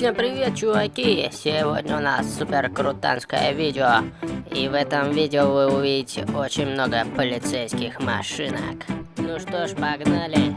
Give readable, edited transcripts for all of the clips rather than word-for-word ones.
Всем привет, чуваки! Сегодня у нас супер крутанское видео. И в этом видео вы увидите очень много полицейских машинок. Ну что ж, погнали!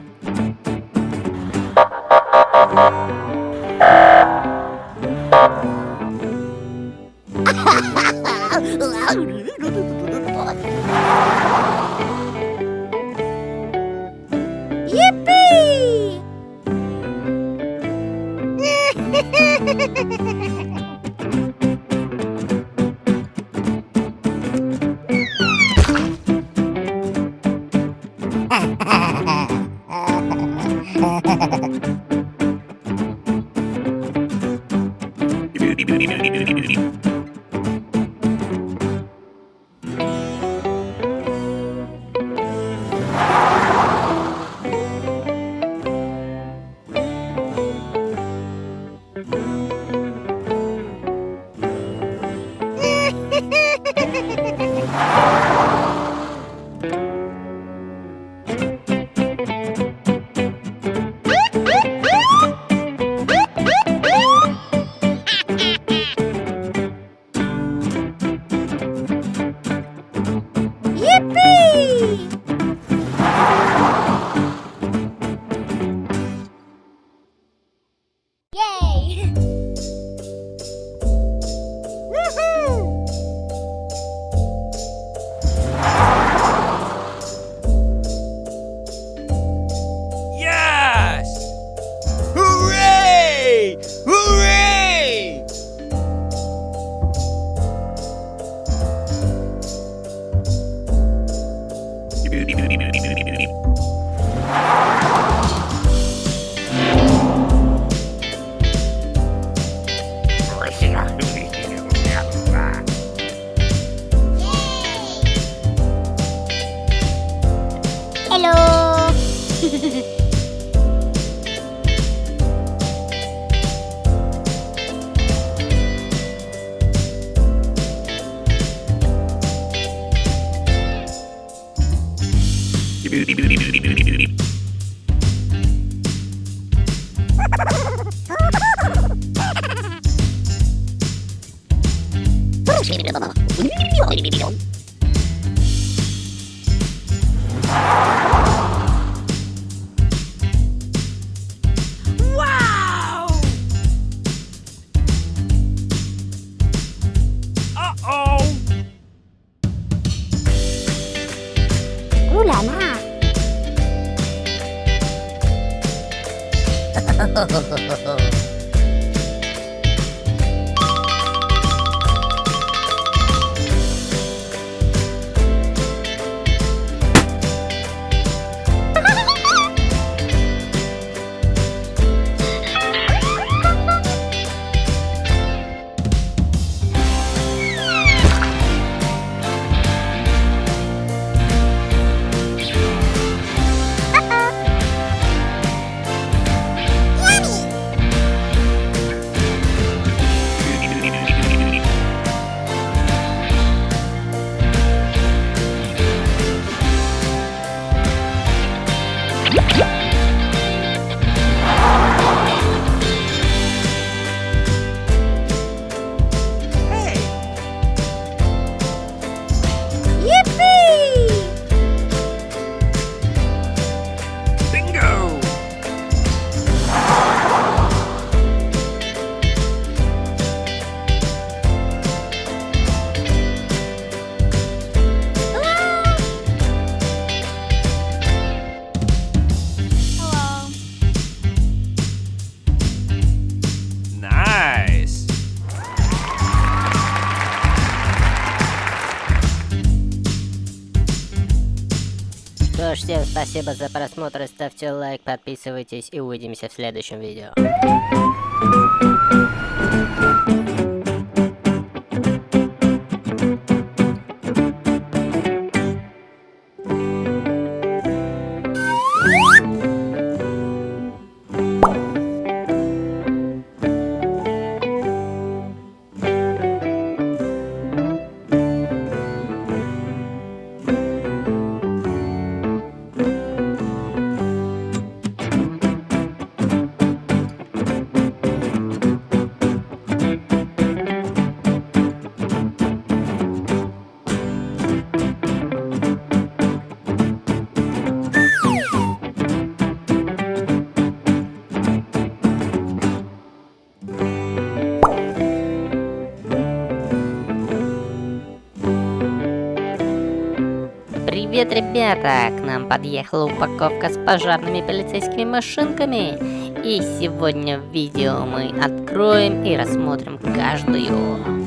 Что ж, всем спасибо за просмотр, ставьте лайк, подписывайтесь и увидимся в следующем видео. Привет, ребята! К нам подъехала упаковка с пожарными полицейскими машинками. И сегодня в видео мы откроем и рассмотрим каждую.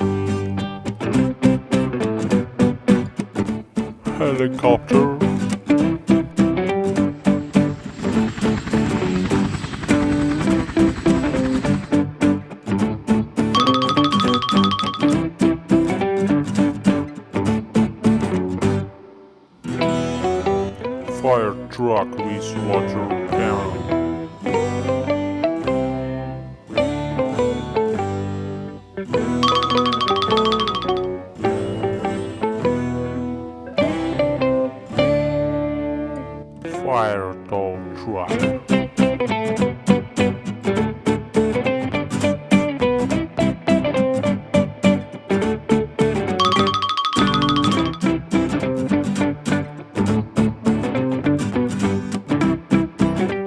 Helicopter. Fire truck with water cannon. Fire tow truck.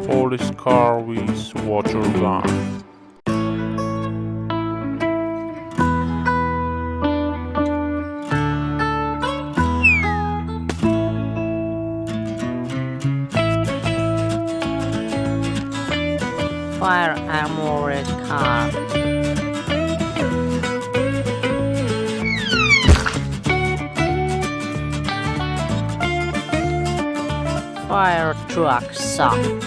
Police car with water gun. Fire armored car. Fire truck soft.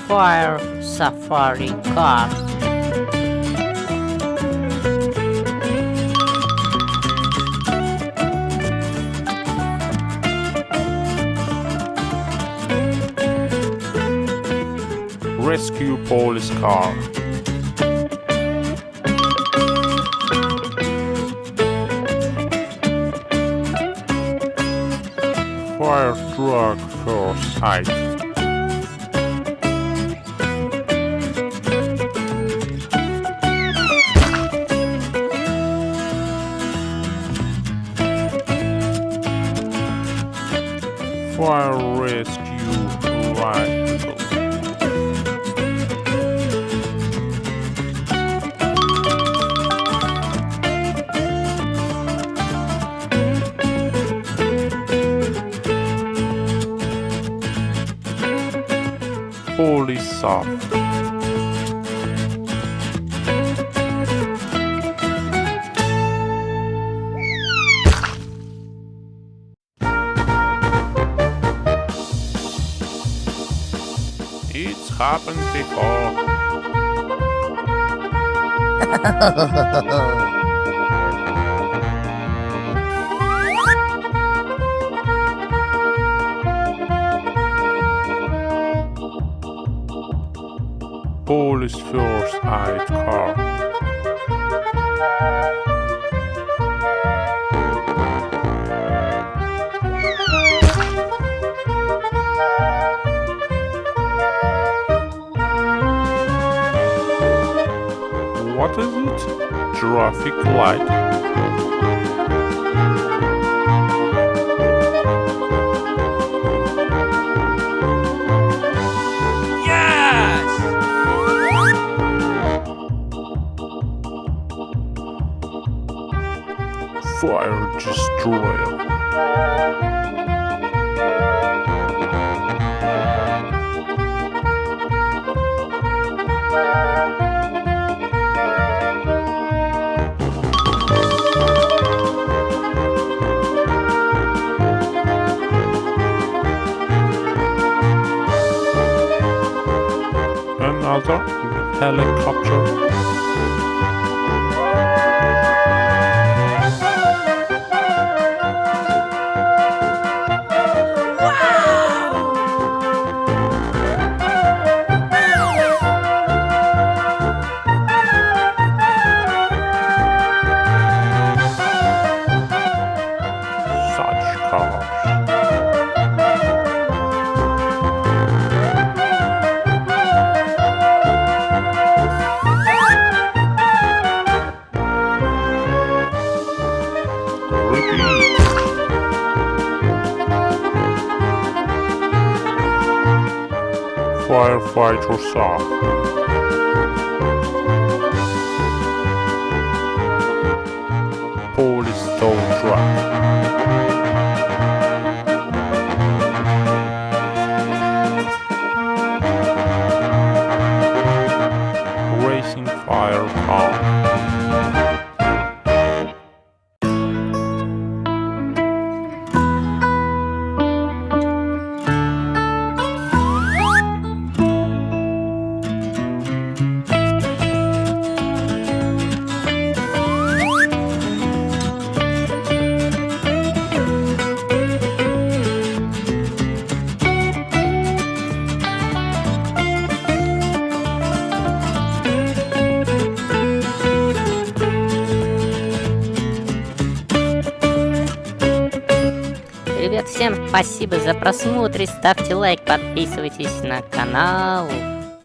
Fire safari car. Rescue police car. Fire truck first aid. Fire rescue vehicle. Police soft. It's happened before. Police first aid car. What is it? Traffic light. Fire destroyer. Another helicopter. firefighters are. Police tow truck. Racing fire car. Ребят, всем спасибо за просмотр, ставьте лайк, подписывайтесь на канал.